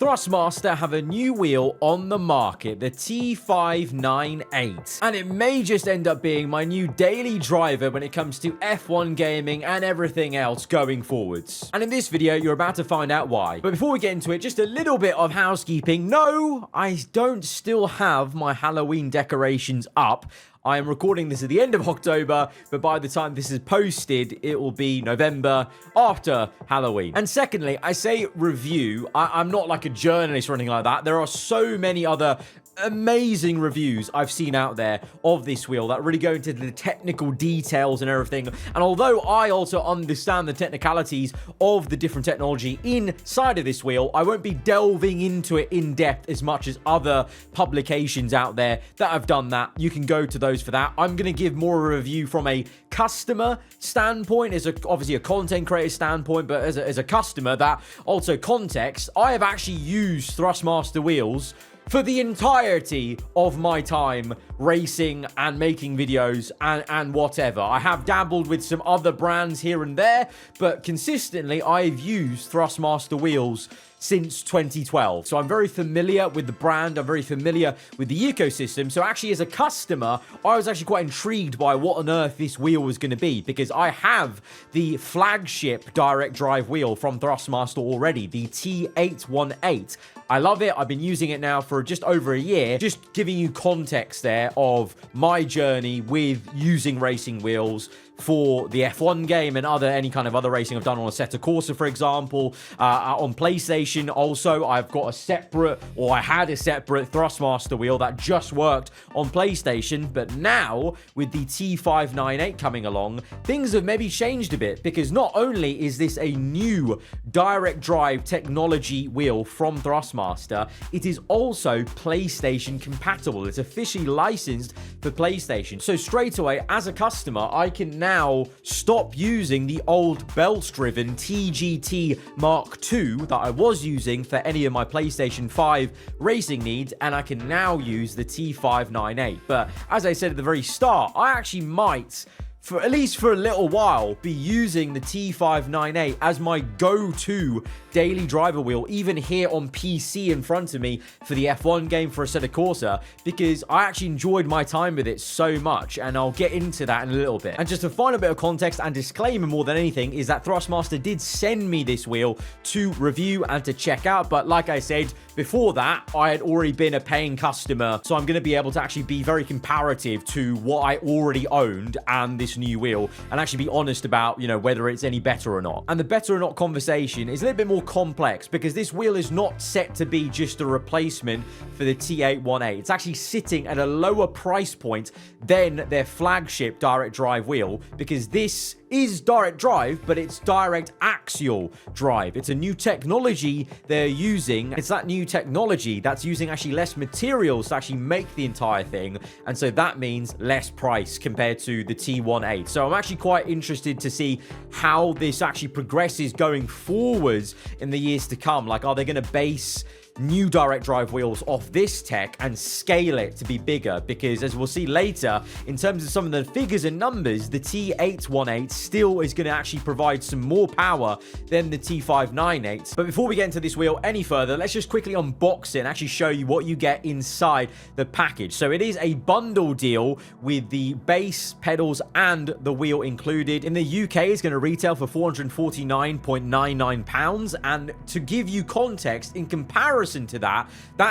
Thrustmaster have a new wheel on the market, the T598, and it may just end up being my new daily driver when it comes to F1 gaming and everything else going forwards. And in this video, you're about to find out why. But before we get into it, just a little bit of housekeeping. No, I don't still have my Halloween decorations up. I am recording this at the end of October, but by the time this is posted, it will be November after Halloween. And secondly, I say review. I'm not like a journalist or anything like that. There are so many other amazing reviews I've seen out there of this wheel that really go into the technical details and everything. And although I also understand the technicalities of the different technology inside of this wheel, I won't be delving into it in depth as much as other publications out there that have done that. You can go to those for that. I'm going to give more a review from a customer standpoint, obviously a content creator standpoint, but as a customer, that also context. I have actually used Thrustmaster wheels for the entirety of my time racing and making videos and whatever. I have dabbled with some other brands here and there, but consistently I've used Thrustmaster wheels since 2012. So I'm very familiar with the brand. I'm very familiar with the ecosystem. So actually, as a customer, I was actually quite intrigued by what on earth this wheel was going to be, because I have the flagship direct drive wheel from Thrustmaster already, the T818. I love it. I've been using it now for just over a year. Just giving you context there of my journey with using racing wheels for the F1 game and any kind of other racing I've done on Assetto Corsa, for example. On PlayStation also, I had a separate Thrustmaster wheel that just worked on PlayStation. But now, with the T598 coming along, things have maybe changed a bit, because not only is this a new direct drive technology wheel from Thrustmaster, it is also PlayStation compatible. It's officially licensed for PlayStation. So straight away, as a customer, I can now stop using the old belt-driven TGT Mark II that I was using for any of my PlayStation 5 racing needs, and I can now use the T598. But as I said at the very start, I actually might, for at least for a little while, be using the T598 as my go-to daily driver wheel, even here on PC in front of me for the F1 game for Assetto Corsa, because I actually enjoyed my time with it so much, and I'll get into that in a little bit. And just a final bit of context and disclaimer more than anything is that Thrustmaster did send me this wheel to review and to check out, but like I said, before that, I had already been a paying customer, so I'm going to be able to actually be very comparative to what I already owned and this new wheel, and actually be honest about, whether it's any better or not. And the better or not conversation is a little bit more complex, because this wheel is not set to be just a replacement for the T818. It's actually sitting at a lower price point than their flagship direct drive wheel, because this is direct drive, but it's direct axial drive. It's a new technology they're using. It's that new technology that's using actually less materials to actually make the entire thing, and so that means less price compared to the T18. So I'm actually quite interested to see how this actually progresses going forwards in the years to come. Like, are they going to base new direct drive wheels off this tech and scale it to be bigger? Because as we'll see later, in terms of some of the figures and numbers, the T818 still is going to actually provide some more power than the T598. But before we get into this wheel any further, let's just quickly unbox it and actually show you what you get inside the package. So it is a bundle deal with the base, pedals, and the wheel included. In the UK, it's going to retail for £449.99, and to give you context, in comparison to that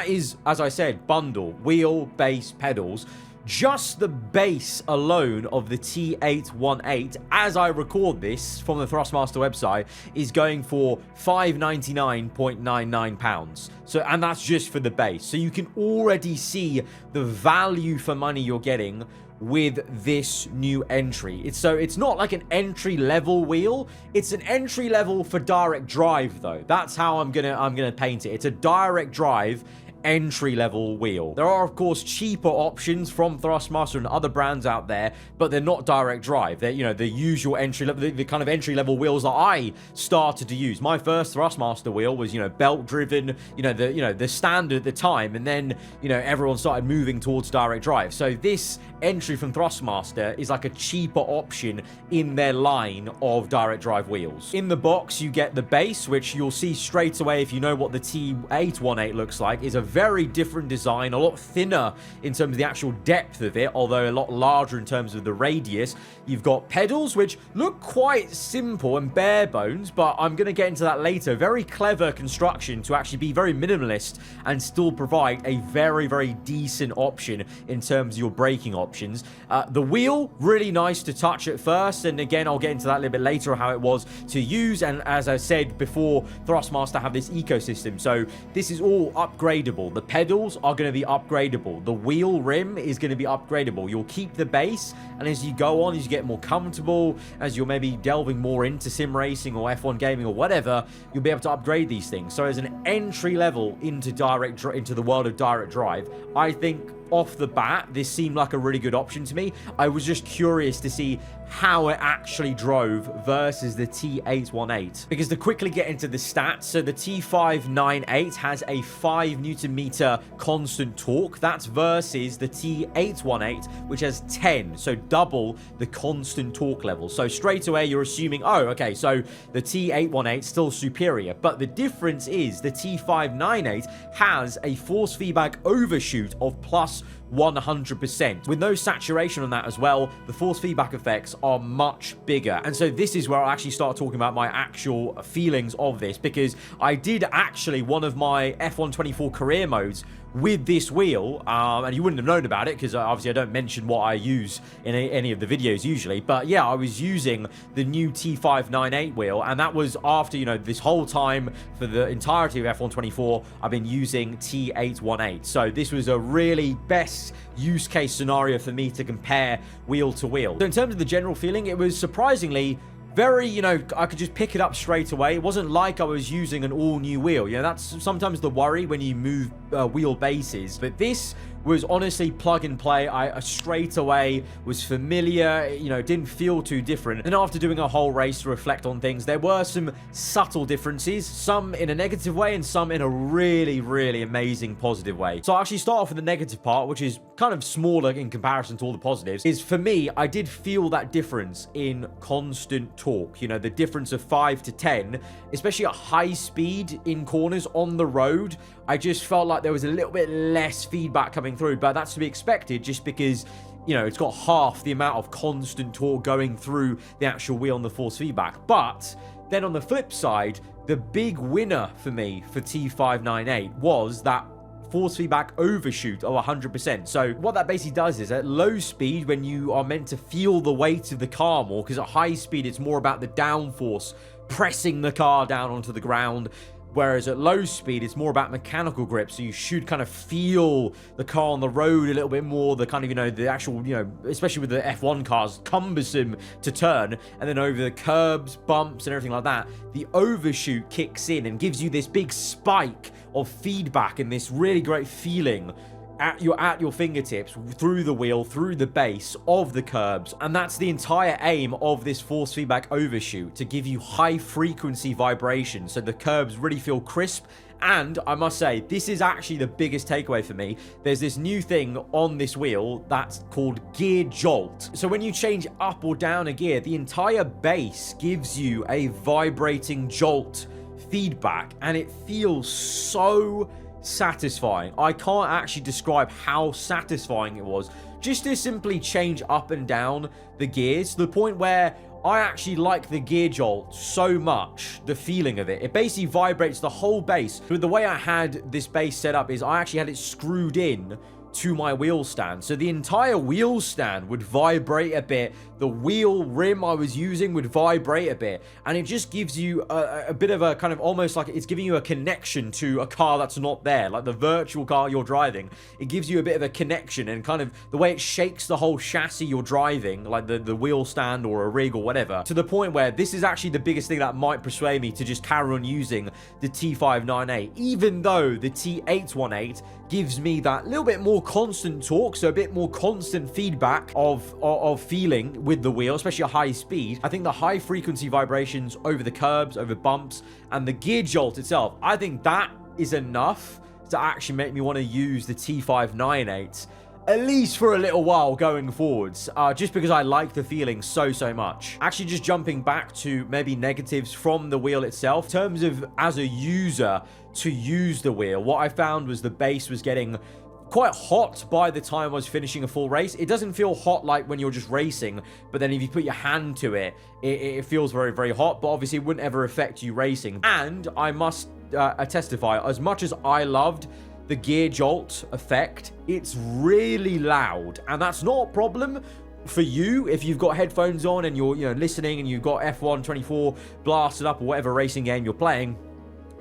is, as I said, bundle, wheel, base, pedals. Just the base alone of the T818, as I record this from the Thrustmaster website, is going for £599.99. So, and that's just for the base. So you can already see the value for money you're getting with this new entry. It's not like an entry level wheel. It's an entry level for direct drive, though. That's how I'm gonna paint it. It's a direct drive entry-level wheel. There are, of course, cheaper options from Thrustmaster and other brands out there, but they're not direct drive. They're, you know, the usual entry-level, the kind of entry-level wheels that I started to use. My first Thrustmaster wheel was, you know, belt-driven, the standard at the time, and then, you know, everyone started moving towards direct drive. So this entry from Thrustmaster is like a cheaper option in their line of direct drive wheels. In the box, you get the base, which you'll see straight away if you know what the T598 looks like, is a very different design, a lot thinner in terms of the actual depth of it, although a lot larger in terms of the radius. You've got pedals, which look quite simple and bare bones, but I'm going to get into that later. Very clever construction to actually be very minimalist and still provide a very, very decent option in terms of your braking options. The wheel, really nice to touch at first, and again, I'll get into that a little bit later, how it was to use. And as I said before, Thrustmaster have this ecosystem, so this is all upgradable. The pedals are going to be upgradable. The wheel rim is going to be upgradable. You'll keep the base, and as you go on, as you get more comfortable, as you're maybe delving more into sim racing or F1 gaming or whatever, you'll be able to upgrade these things. So as an entry level into the world of direct drive, I think off the bat, this seemed like a really good option to me. I was just curious to see how it actually drove versus the T818. Because to quickly get into the stats, so the T598 has a 5 Newton meter constant torque. That's versus the T818, which has 10, so double the constant torque level. So straight away, you're assuming, oh, okay, so the T818 still superior. But the difference is the T598 has a force feedback overshoot of plus 100%. With no saturation on that as well, the force feedback effects are much bigger. And so this is where I'll actually start talking about my actual feelings of this, because I did actually one of my F1 24 career modes with this wheel, and you wouldn't have known about it because obviously I don't mention what I use in any of the videos usually, but yeah, I was using the new T598 wheel, and that was after, you know, this whole time for the entirety of F1 24 I've been using T818. So this was a really best use case scenario for me to compare wheel to wheel. So in terms of the general feeling, it was surprisingly very, you know, I could just pick it up straight away. It wasn't like I was using an all-new wheel. You know, that's sometimes the worry when you move wheel bases. But this was honestly plug and play. I straight away was familiar, you know, didn't feel too different. And after doing a whole race to reflect on things, there were some subtle differences, some in a negative way and some in a really, really amazing positive way. So I'll actually start off with the negative part, which is kind of smaller in comparison to all the positives, is for me, I did feel that difference in constant torque. You know, the difference of 5 to 10, especially at high speed in corners on the road, I just felt like there was a little bit less feedback coming through, but that's to be expected just because, you know, it's got half the amount of constant torque going through the actual wheel and the force feedback. But then on the flip side, the big winner for me for T598 was that force feedback overshoot of 100%. So what that basically does is at low speed, when you are meant to feel the weight of the car more, because at high speed it's more about the downforce pressing the car down onto the ground, whereas at low speed, it's more about mechanical grip. So you should kind of feel the car on the road a little bit more, the kind of, you know, the actual, you know, especially with the F1 cars, cumbersome to turn. And then over the curbs, bumps, and everything like that, the overshoot kicks in and gives you this big spike of feedback and this really great feeling at your fingertips, through the wheel, through the base of the curbs. And that's the entire aim of this force feedback overshoot, to give you high frequency vibration so the curbs really feel crisp. And I must say, this is actually the biggest takeaway for me. There's this new thing on this wheel that's called gear jolt. So when you change up or down a gear, the entire base gives you a vibrating jolt feedback, and it feels so satisfying. I can't actually describe how satisfying it was just to simply change up and down the gears, to the point where I actually like the gear jolt so much, the feeling of it. It basically vibrates the whole base. But the way I had this base set up is I actually had it screwed in to my wheel stand. So the entire wheel stand would vibrate a bit the wheel rim I was using would vibrate a bit, and it just gives you a bit of a kind of almost like it's giving you a connection to a car that's not there, like the virtual car you're driving. It gives you a bit of a connection, and kind of the way it shakes the whole chassis you're driving, like the wheel stand or a rig or whatever, to the point where this is actually the biggest thing that might persuade me to just carry on using the T598, even though the T818 gives me that little bit more constant torque, so a bit more constant feedback of feeling with the wheel, especially at high speed. I think the high frequency vibrations over the curbs, over bumps, and the gear jolt itself, I think that is enough to actually make me want to use the T598 at least for a little while going forwards, just because I like the feeling so much. Actually, just jumping back to maybe negatives from the wheel itself, in terms of as a user to use the wheel, what I found was the base was getting quite hot by the time I was finishing a full race. It doesn't feel hot like when you're just racing, but then if you put your hand to it, it feels very hot, but obviously it wouldn't ever affect you racing. And I must testify, as much as I loved the gear jolt effect, it's really loud, and that's not a problem for you if you've got headphones on and you're listening and you've got F1 24 blasted up or whatever racing game you're playing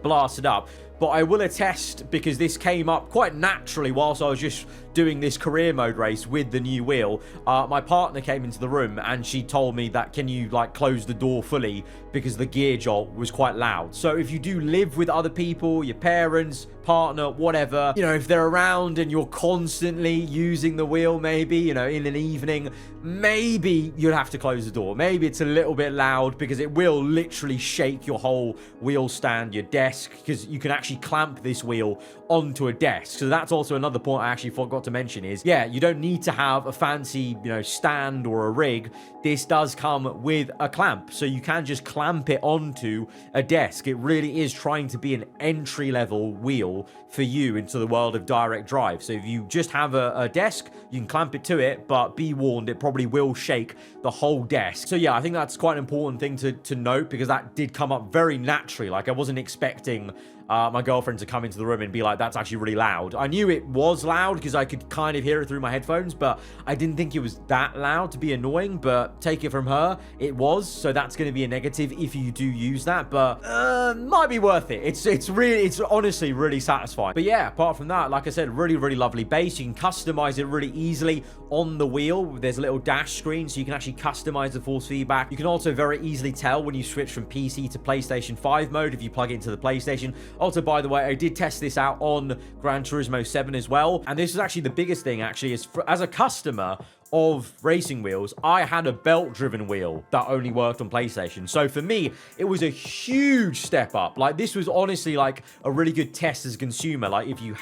blasted up. But I will attest, because this came up quite naturally whilst I was just doing this career mode race with the new wheel, my partner came into the room and she told me that, can you like close the door fully, because the gear jolt was quite loud. So if you do live with other people, your parents, partner, whatever, if they're around and you're constantly using the wheel, maybe in an evening, maybe you'll have to close the door. Maybe it's a little bit loud, because it will literally shake your whole wheel stand, your desk, because you can actually clamp this wheel onto a desk. So that's also another point I actually forgot to mention is, yeah, you don't need to have a fancy stand or a rig. This does come with a clamp, so you can just clamp it onto a desk. It really is trying to be an entry-level wheel for you into the world of direct drive. So if you just have a desk, you can clamp it to it, but be warned, it probably will shake the whole desk. So yeah, I think that's quite an important thing to note, because that did come up very naturally. Like, I wasn't expecting my girlfriend to come into the room and be like, that's actually really loud. I knew it was loud because I could kind of hear it through my headphones, but I didn't think it was that loud to be annoying. But take it from her, it was. So that's going to be a negative if you do use that, but might be worth it. It's honestly really satisfying. But yeah, apart from that, like I said, really lovely base. You can customize it really easily on the wheel. There's a little dash screen, so you can actually customize the force feedback. You can also very easily tell when you switch from PC to PlayStation 5 mode if you plug it into the PlayStation. Also, by the way, I did test this out on Gran Turismo 7 as well, and this is actually the biggest thing, actually, is as a customer of racing wheels, I had a belt-driven wheel that only worked on PlayStation. So for me, it was a huge step up. Like, this was honestly like a really good test as a consumer. Like, if you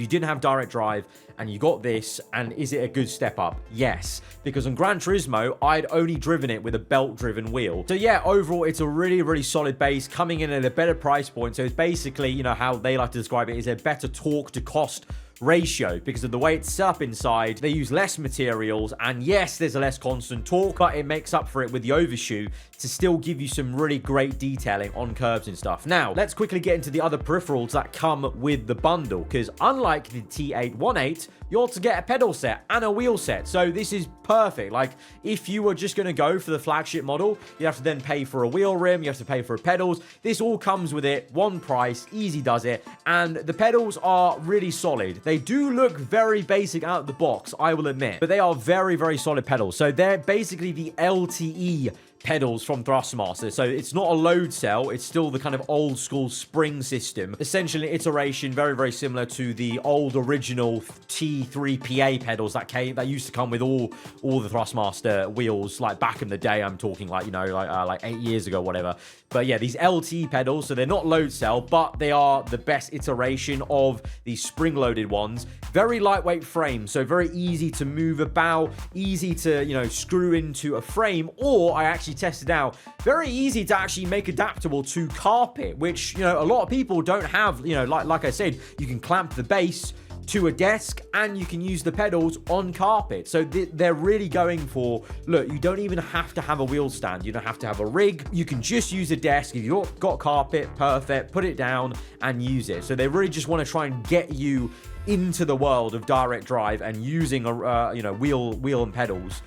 didn't have direct drive and you got this, and is it a good step up? Yes, because on Gran Turismo, I'd only driven it with a belt-driven wheel. So yeah, overall, it's a really solid base coming in at a better price point. So it's basically, how they like to describe it, is a better torque to cost ratio, because of the way it's set up inside. They use less materials, and yes, there's a less constant torque, but it makes up for it with the overshoe to still give you some really great detailing on curves and stuff. Now, let's quickly get into the other peripherals that come with the bundle, because unlike the T818, you also get a pedal set and a wheel set. So this is perfect. Like, if you were just going to go for the flagship model, you have to then pay for a wheel rim, you have to pay for pedals. This all comes with it, one price, easy does it, and the pedals are really solid. They do look very basic out of the box, I will admit, but they are very solid pedals. So they're basically the LTE pedals from Thrustmaster. So it's not a load cell, it's still the kind of old school spring system. Essentially iteration very similar to the old original T3PA pedals that used to come with all the Thrustmaster wheels, like back in the day. I'm talking like, like 8 years ago, whatever. But yeah, these LT pedals, so they're not load cell, but they are the best iteration of the spring-loaded ones. Very lightweight frame, so very easy to move about, easy to, screw into a frame, or I actually tested out, very easy to actually make adaptable to carpet, which, a lot of people don't have. Like I said, you can clamp the base to a desk and you can use the pedals on carpet. So they're really going for, look, you don't even have to have a wheel stand, you don't have to have a rig, you can just use a desk. If you've got carpet, perfect, put it down and use it. So they really just want to try and get you into the world of direct drive and using a wheel and pedals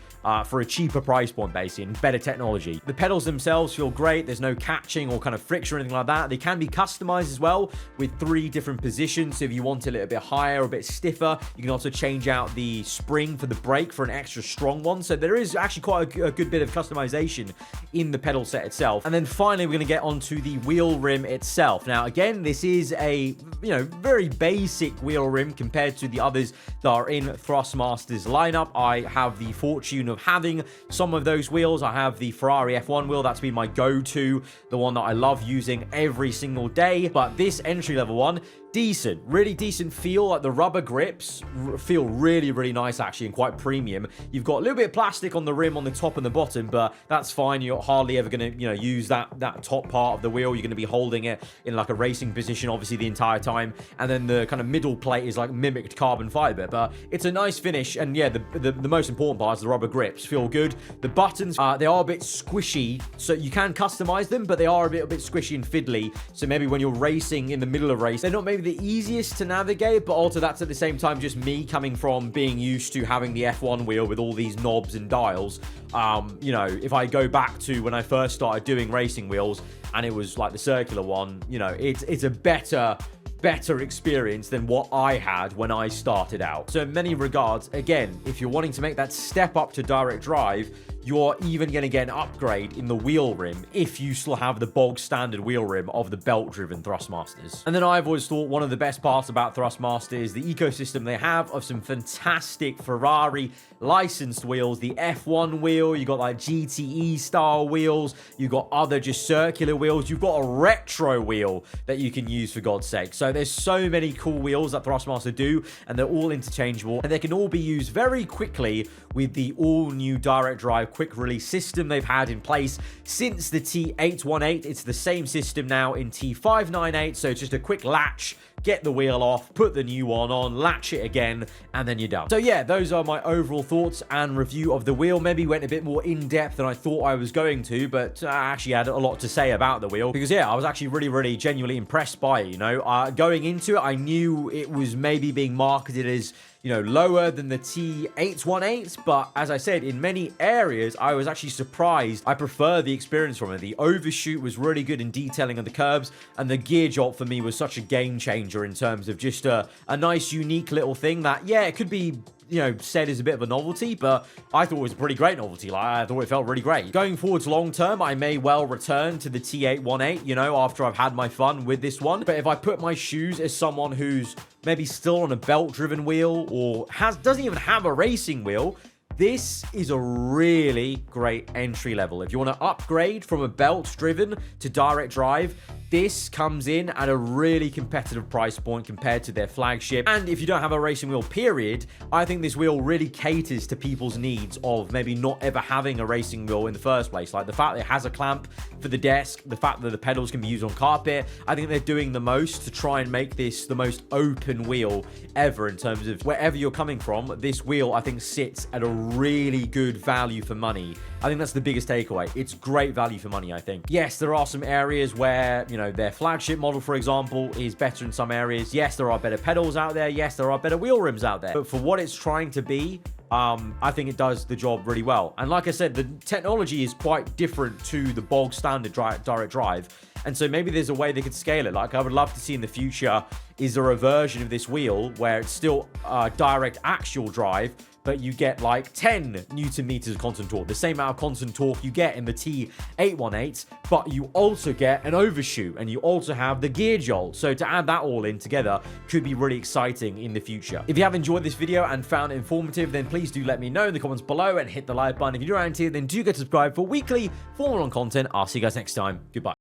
for a cheaper price point, basically, and better technology. The pedals themselves feel great. There's no catching or kind of friction or anything like that. They can be customized as well with 3 different positions. So if you want it a little bit higher or a bit stiffer, you can also change out the spring for the brake for an extra strong one. So there is actually quite a good bit of customization in the pedal set itself. And then finally, we're going to get onto the wheel rim itself. Now, again, this is a very basic wheel rim compared to the others that are in Thrustmaster's lineup. I have the fortune of having some of those wheels. I have the Ferrari F1 wheel. That's been my go-to, the one that I love using every single day. But this entry-level one, decent, really decent feel. Like the rubber grips feel really nice, actually, and quite premium. You've got a little bit of plastic on the rim on the top and the bottom, but that's fine. You're hardly ever going to use that top part of the wheel. You're going to be holding it in like a racing position, obviously, the entire time. And then the kind of middle plate is like mimicked carbon fiber, but it's a nice finish. And yeah, the most important part is the rubber grips feel good. The buttons, they are a bit squishy, so you can customize them, but they are a bit squishy and fiddly. So maybe when you're racing in the middle of a race, they're not maybe the easiest to navigate, but also that's at the same time just me coming from being used to having the F1 wheel with all these knobs and dials. If I go back to when I first started doing racing wheels and it was like the circular one, it's a better experience than what I had when I started out. So in many regards, again, if you're wanting to make that step up to direct drive, you're even going to get an upgrade in the wheel rim if you still have the bog standard wheel rim of the belt-driven Thrustmasters. And then I've always thought one of the best parts about Thrustmaster is the ecosystem they have of some fantastic Ferrari licensed wheels. The F1 wheel, you got like GTE style wheels, you got other just circular wheels, you've got a retro wheel that you can use, for God's sake. So there's so many cool wheels that Thrustmaster do, and they're all interchangeable, and they can all be used very quickly with the all-new direct drive quick release system they've had in place since the T818. It's the same system now in T598, so it's just a quick latch, get the wheel off, put the new one on, latch it again, and then you're done. So yeah, those are my overall thoughts and review of the wheel. Maybe went a bit more in-depth than I thought I was going to, but I actually had a lot to say about the wheel, because yeah, I was actually really genuinely impressed by it. Going into it, I knew it was maybe being marketed as lower than the T818, but as I said, in many areas, I was actually surprised. I prefer the experience from it. The overshoot was really good in detailing of the curbs, and the gear jolt for me was such a game changer in terms of just a nice, unique little thing that, yeah, it could be said as a bit of a novelty, but I thought it was a pretty great novelty. Like, I thought it felt really great. Going forwards long term, I may well return to the T818, after I've had my fun with this one. But if I put my shoes as someone who's maybe still on a belt-driven wheel or doesn't even have a racing wheel, this is a really great entry level. If you want to upgrade from a belt-driven to direct drive, this comes in at a really competitive price point compared to their flagship. And if you don't have a racing wheel, period, I think this wheel really caters to people's needs of maybe not ever having a racing wheel in the first place. Like the fact that it has a clamp for the desk, the fact that the pedals can be used on carpet. I think they're doing the most to try and make this the most open wheel ever in terms of wherever you're coming from. This wheel, I think, sits at a really good value for money. I think that's the biggest takeaway. It's great value for money, I think. Yes, there are some areas where, their flagship model, for example, is better in some areas. Yes, there are better pedals out there. Yes, there are better wheel rims out there. But for what it's trying to be, I think it does the job really well. And like I said, the technology is quite different to the bog standard direct drive. And so maybe there's a way they could scale it. Like, I would love to see in the future, is there a version of this wheel where it's still direct axial drive, but you get like 10 Newton meters of constant torque, the same amount of constant torque you get in the T818, but you also get an overshoot and you also have the gear jolt. So to add that all in together could be really exciting in the future. If you have enjoyed this video and found it informative, then please do let me know in the comments below and hit the like button. If you're around here, then do get subscribed for weekly Formula 1 content. I'll see you guys next time. Goodbye.